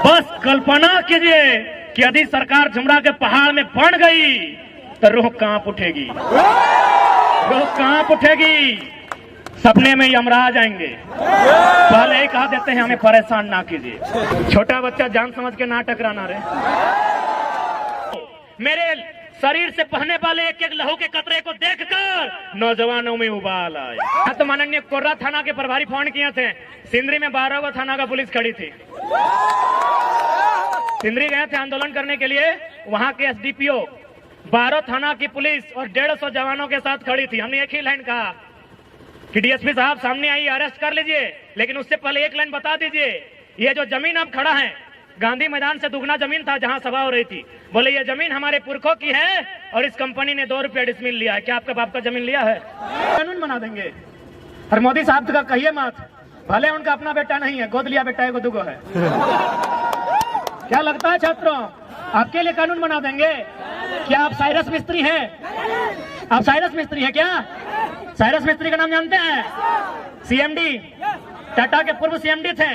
बस कल्पना कीजिए कि यदि सरकार झुमरा के पहाड़ में बढ़ गई तो रूह कांप उठेगी, रूह कांप उठेगी। सपने में यमराज आएंगे। पहले ही कहा देते हैं हमें परेशान ना कीजिए। छोटा बच्चा जान समझ के ना टकराना रे। मेरे शरीर से बहने वाले एक एक लहू के कतरे को देखकर नौजवानों में उबाल आए। तो माननीय कोर्रा थाना के प्रभारी फोन किए थे। सिंदरी में 12 थाना का पुलिस खड़ी थी। सिंदरी गए थे आंदोलन करने के लिए। वहां के एसडीपीओ 12 थाना की पुलिस और 150 जवानों के साथ खड़ी थी। हमने एक ही लाइन कहा कि डीएसपी साहब सामने आइए, अरेस्ट कर लीजिए, लेकिन उससे पहले एक लाइन बता दीजिए, ये जो जमीन अब खड़ा है गांधी मैदान से दुगना जमीन था जहां सभा हो रही थी। बोले ये जमीन हमारे पुरखों की है और इस कंपनी ने 2 रुपया डिसमिल लिया है। क्या आपका बाप का जमीन लिया है? कानून बना देंगे। और मोदी साहब का कहिए मत, भले उनका अपना बेटा नहीं है, गोद लिया बेटा है, दुगो है। क्या लगता है छात्रों, आपके लिए कानून बना देंगे? क्या आप साइरस मिस्त्री हैं? आप साइरस मिस्त्री हैं क्या? साइरस मिस्त्री का नाम जानते हैं? सीएमडी, टाटा के पूर्व सीएमडी थे।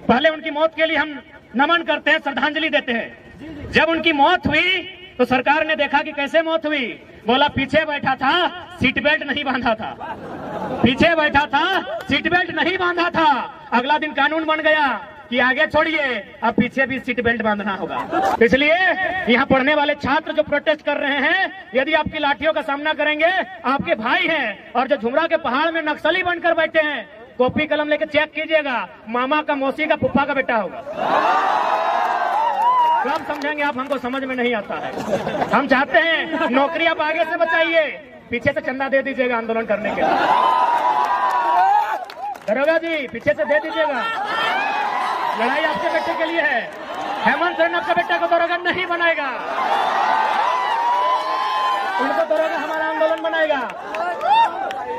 पहले उनकी मौत के लिए हम नमन करते हैं, श्रद्धांजलि देते हैं। जब उनकी मौत हुई तो सरकार ने देखा कि कैसे मौत हुई। बोला पीछे बैठा था, सीट बेल्ट नहीं बांधा था। पीछे बैठा था, सीट बेल्ट नहीं बांधा था। अगला दिन कानून बन गया कि आगे छोड़िए, अब पीछे भी सीट बेल्ट बांधना होगा। इसलिए यहाँ पढ़ने वाले छात्र जो प्रोटेस्ट कर रहे हैं, यदि आपकी लाठियों का सामना करेंगे, आपके भाई हैं। और जो झुमरा के पहाड़ में नक्सली बनकर बैठे हैं, कॉपी कलम लेके चेक कीजिएगा, मामा का, मौसी का, फुफ्फा का बेटा होगा। तो हम समझेंगे आप, हमको समझ में नहीं आता है। हम चाहते हैं नौकरी आप आगे से बचाइए, पीछे से चंदा दे दीजिएगा आंदोलन करने के लिए। दरोगा जी पीछे से दे दीजिएगा, लड़ाई आपके बेटे के लिए है। हेमंत सोरेन आपका बेटा को दरोगा नहीं बनाएगा, उनको दरोगा हमारा आंदोलन बनाएगा।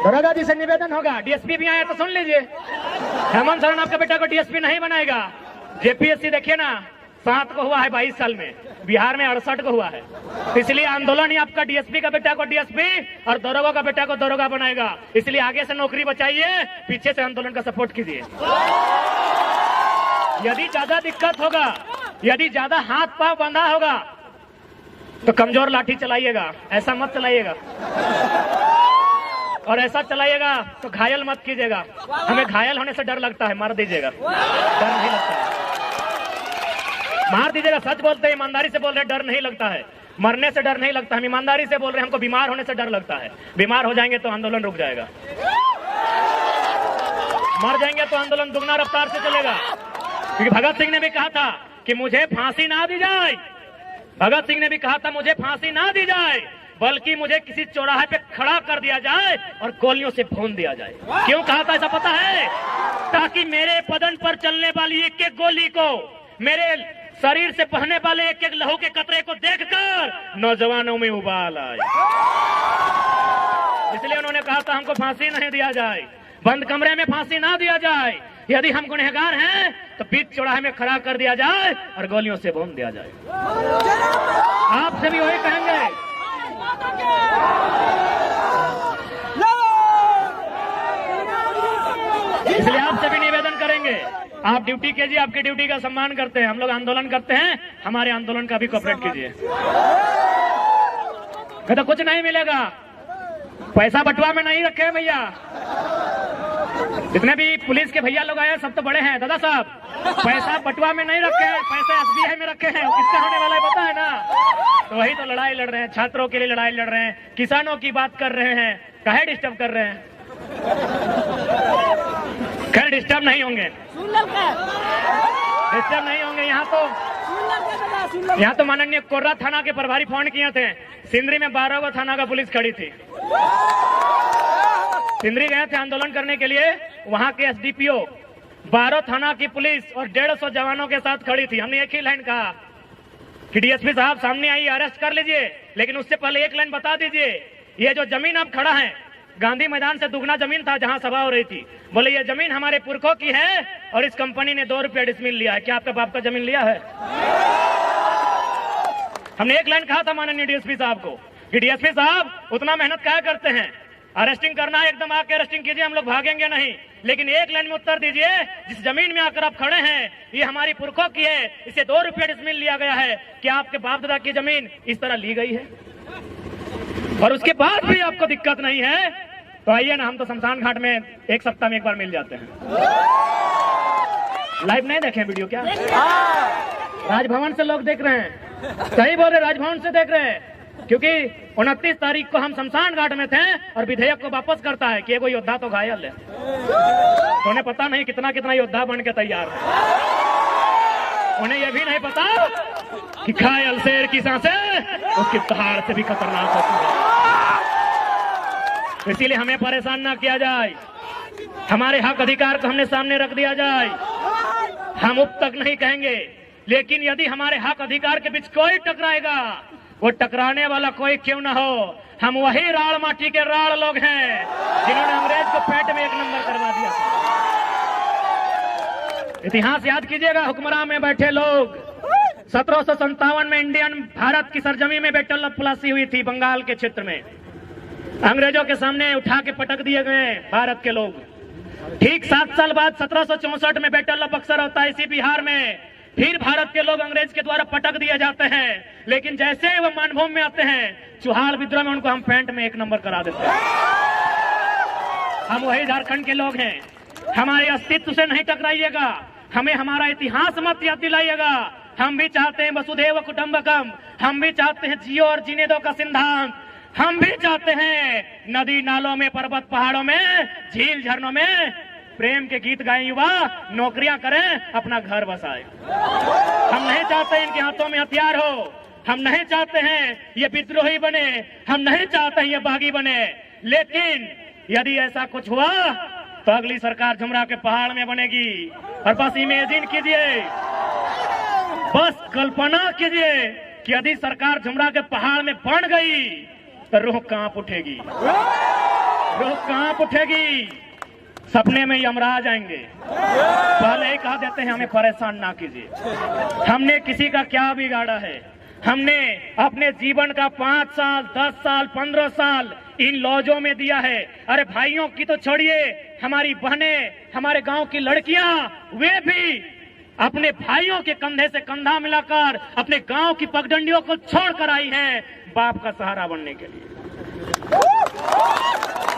दरोगा जी से निवेदन होगा, डीएसपी भी आया तो सुन लीजिए, हेमंत सोरेन आपका बेटा को डीएसपी नहीं बनाएगा। जेपीएससी देखिए ना, 7 को हुआ है 22 साल में, बिहार में 68 को हुआ है। इसलिए आंदोलन ही आपका डीएसपी का बेटा को डीएसपी और दरोगा का बेटा को दरोगा बनाएगा। इसलिए आगे से नौकरी बचाइए, पीछे से आंदोलन का सपोर्ट कीजिए। यदि ज्यादा दिक्कत होगा, यदि ज्यादा हाथ पांव बंधा होगा तो कमजोर लाठी चलाइएगा, ऐसा मत चलाइएगा। और ऐसा चलाइएगा तो घायल मत कीजिएगा। हमें घायल होने से डर लगता है, मार दीजिएगा, डर नहीं लगता है, मार दीजिएगा। सच बोलते हैं, ईमानदारी से बोल रहे, डर नहीं लगता है। मरने से डर नहीं लगता, हम ईमानदारी से बोल रहे हैं। हमको बीमार होने से डर लगता है। बीमार हो जाएंगे तो आंदोलन रुक जाएगा, मर जाएंगे तो आंदोलन दुगना रफ्तार से चलेगा। क्योंकि भगत सिंह ने भी कहा था कि मुझे फांसी ना दी जाए। भगत सिंह ने भी कहा था मुझे फांसी ना दी जाए, बल्कि मुझे किसी चौराहे पे खड़ा कर दिया जाए और गोलियों से भून दिया जाए। क्यों कहा था ऐसा पता है? ताकि मेरे बदन पर चलने वाली एक एक गोली को, मेरे शरीर से बहने वाले एक एक लहू के कतरे को देखकर नौजवानों में उबाल आए। इसलिए उन्होंने कहा था हमको फांसी नहीं दिया जाए, बंद कमरे में फांसी ना दिया जाए। यदि हम गुनहगार हैं तो बीच चौराहे में खड़ा कर दिया जाए और गोलियों से भून दिया जाए। आपसे भी वही कहेंगे। इसलिए आपसे भी निवेदन करेंगे, आप ड्यूटी कीजिए, आपकी ड्यूटी का सम्मान करते हैं। हम लोग आंदोलन करते हैं, हमारे आंदोलन का भी कोऑपरेट कीजिए। तो कुछ नहीं मिलेगा, पैसा बटुआ में नहीं रखे भैया। जितने भी पुलिस के भैया लोग आए सब तो बड़े हैं दादा साहब, पैसा बटुआ में नहीं रखे हैं, पैसा एसबीआई में रखे हैं। किससे होने वाला है पता है ना? तो वही तो लड़ाई लड़ रहे हैं, छात्रों के लिए लड़ाई लड़ रहे हैं, किसानों की बात कर रहे हैं। काहे डिस्टर्ब कर रहे हैं? खैर डिस्टर्ब नहीं होंगे, डिस्टर्ब नहीं होंगे। यहाँ तो माननीय कोर्रा थाना के प्रभारी फोन किए थे। सिंदरी में 12 थाना का पुलिस खड़ी थी। सिंदरी गए थे आंदोलन करने के लिए। वहां के एसडीपीओ 12 थाना की पुलिस और 150 जवानों के साथ खड़ी थी। हमने एक ही लाइन कहा कि डीएसपी साहब सामने आइए, अरेस्ट कर लीजिए, लेकिन उससे पहले एक लाइन बता दीजिए, ये जो जमीन अब खड़ा है गांधी मैदान से दुगना जमीन था जहां सभा हो रही थी। बोले ये जमीन हमारे पुरखों की है और इस कंपनी ने 2 रुपया डिसमिल लिया है। क्या आपका बाप का जमीन लिया है? हमने एक लाइन कहा था माननीय डीएसपी साहब को कि डीएसपी साहब उतना मेहनत क्या करते हैं, अरेस्टिंग करना है एकदम आके अरेस्टिंग कीजिए, हम लोग भागेंगे नहीं। लेकिन एक लाइन में उत्तर दीजिए, जिस जमीन में आकर आप खड़े हैं ये हमारी पुरखों की है, इसे 2 रुपये डिसमिल लिया गया है। क्या आपके बाप दादा की जमीन इस तरह ली गई है? और उसके बाद भी आपको दिक्कत नहीं है तो आइए ना, हम तो शमशान घाट में 1 सप्ताह में 1 बार मिल जाते हैं। लाइव नहीं देखें वीडियो क्या? राजभवन से लोग देख रहे हैं, सही बोल रहे, राजभवन से देख रहे हैं, क्योंकि 29 तारीख को हम शमशान घाट में थे और विधेयक को वापस करता है कि कोई योद्धा तो घायल है, तो उन्हें पता नहीं कितना कितना योद्धा बन के तैयार है। उन्हें यह भी नहीं पता कि घायल शेर की सांसें उसकी दहाड़ से भी खतरनाक होती है। इसीलिए हमें परेशान ना किया जाए, हमारे हक अधिकार को हमने सामने रख दिया जाए। हम उप तक नहीं कहेंगे, लेकिन यदि हमारे हक अधिकार के बीच कोई टकराएगा, वो टकराने वाला कोई क्यों ना हो, हम वही राड़ माटी के राड़ लोग हैं जिन्होंने अंग्रेज को पेट में 1 नंबर करवा दिया था। इतिहास याद कीजिएगा, हुक्मरान में बैठे लोग 1757 में इंडियन भारत की सरजमी में बैटल ऑफ प्लासी हुई थी, बंगाल के क्षेत्र में अंग्रेजों के सामने उठा के पटक दिए गए भारत के लोग। ठीक 7 साल बाद 1764 में बैटल ऑफ बक्सर होता है इसी बिहार में, फिर भारत के लोग अंग्रेज के द्वारा पटक दिए जाते हैं। लेकिन जैसे वो मानभूमि में आते हैं, चुहाल विद्रोह में उनको हम पैंट में 1 नंबर करा देते हैं। हम वही झारखंड के लोग हैं, हमारे अस्तित्व से नहीं टकराइएगा, हमें हमारा इतिहास मत याद दिलाइएगा। हम भी चाहते हैं वसुधैव कुटुंबकम, हम भी चाहते हैं जियो और जीने दो का सिद्धांत, हम भी चाहते हैं नदी नालों में, पर्वत पहाड़ों में, झील झरनों में प्रेम के गीत गाएं युवा, नौकरियां करें, अपना घर बसाएं। हम नहीं चाहते इनके हाथों में हथियार हो, हम नहीं चाहते हैं ये विद्रोही बने, हम नहीं चाहते हैं ये बागी बने। लेकिन यदि ऐसा कुछ हुआ तो अगली सरकार झुमरा के पहाड़ में बनेगी। और बस इमेजिन कीजिए, बस कल्पना कीजिए कि यदि सरकार झुमरा के पहाड़ में बन गई तो रूह कांप उठेगी, रूह कांप उठेगी, सपने में यमराज आएंगे। पहले ही कहा देते हैं हमें परेशान ना कीजिए। हमने किसी का क्या बिगाड़ा है? हमने अपने जीवन का 5 साल, 10 साल, 15 साल इन लॉजों में दिया है। अरे भाइयों की तो छोड़िए, हमारी बहनें, हमारे गांव की लड़कियां, वे भी अपने भाइयों के कंधे से कंधा मिलाकर अपने गांव की पगडंडियों को छोड़कर आई हैं बाप का सहारा बनने के लिए।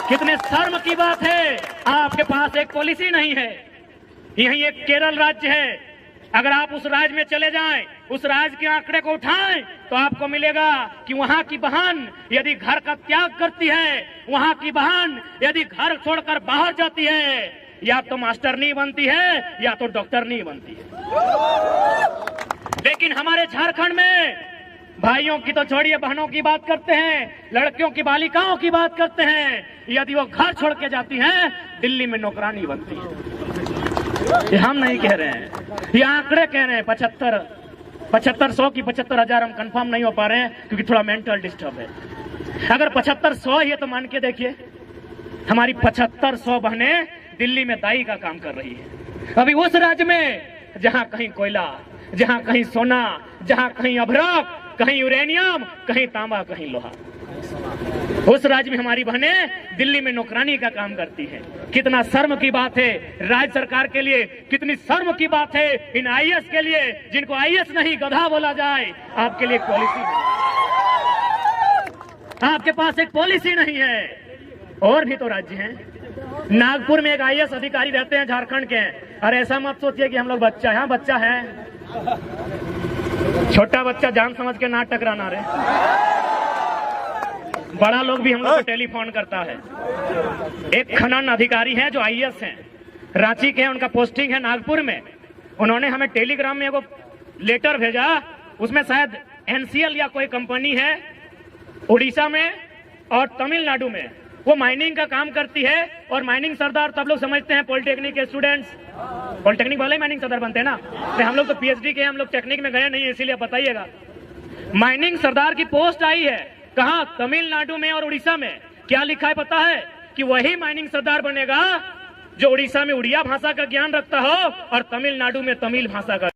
कितने शर्म की बात है, आपके पास एक पॉलिसी नहीं है। यही एक केरल राज्य है, अगर आप उस राज्य में चले जाएं, उस राज्य के आंकड़े को उठाएं तो आपको मिलेगा कि वहां की बहन यदि घर का त्याग करती है, वहां की बहन यदि घर छोड़कर बाहर जाती है, या तो मास्टर नहीं बनती है या तो डॉक्टर नहीं बनती है। लेकिन हमारे झारखंड में भाइयों की तो छोड़िए, बहनों की बात करते हैं, लड़कियों की, बालिकाओं की बात करते हैं, यदि वो घर छोड़ के जाती हैं, दिल्ली में नौकरानी बनती है। ये हम नहीं कह रहे हैं, ये आंकड़े कह रहे हैं। 7500 की 75,000 हम कंफर्म नहीं हो पा रहे हैं क्योंकि थोड़ा मेंटल डिस्टर्ब है। अगर 7500 है तो मान के देखिए, हमारी 7500 बहनें दिल्ली में दाई का काम कर रही है। अभी उस राज्य में जहां कहीं कोयला, जहां कहीं सोना, जहां कहीं अभ्रक, कहीं यूरेनियम, कहीं तांबा, कहीं लोहा, उस राज्य में हमारी बहनें दिल्ली में नौकरानी का काम करती हैं। कितना शर्म की बात है राज्य सरकार के लिए, कितनी शर्म की बात है इन आईएएस के लिए, जिनको आईएएस नहीं गधा बोला जाए। आपके लिए पॉलिसी नहीं, आपके पास एक पॉलिसी नहीं है। और भी तो राज्य हैं, नागपुर में एक आईएएस अधिकारी रहते हैं झारखंड के। अरे ऐसा मत सोचिए कि हम लोग बच्चा है, बच्चा है, छोटा बच्चा जान समझ के ना टकराना रे, बड़ा लोग भी हम लोग को टेलीफोन करता है। एक खनन अधिकारी है जो आईएएस हैं, रांची के हैं, उनका पोस्टिंग है नागपुर में। उन्होंने हमें टेलीग्राम में एगो लेटर भेजा, उसमें शायद एनसीएल या कोई कंपनी है उड़ीसा में और तमिलनाडु में, वो माइनिंग का काम करती है। और माइनिंग सरदार तब लोग समझते हैं पॉलिटेक्निक के स्टूडेंट्स, पॉलिटेक्निक वाले माइनिंग सरदार बनते हैं ना, तो हम लोग तो पीएचडी के, हम लोग टेक्निक में गए नहीं, इसीलिए बताइएगा। माइनिंग सरदार की पोस्ट आई है, कहां? तमिलनाडु में और उड़ीसा में। क्या लिखा है पता है? कि वही माइनिंग सरदार बनेगा जो उड़ीसा में उड़िया भाषा का ज्ञान रखता हो और तमिलनाडु में तमिल भाषा का।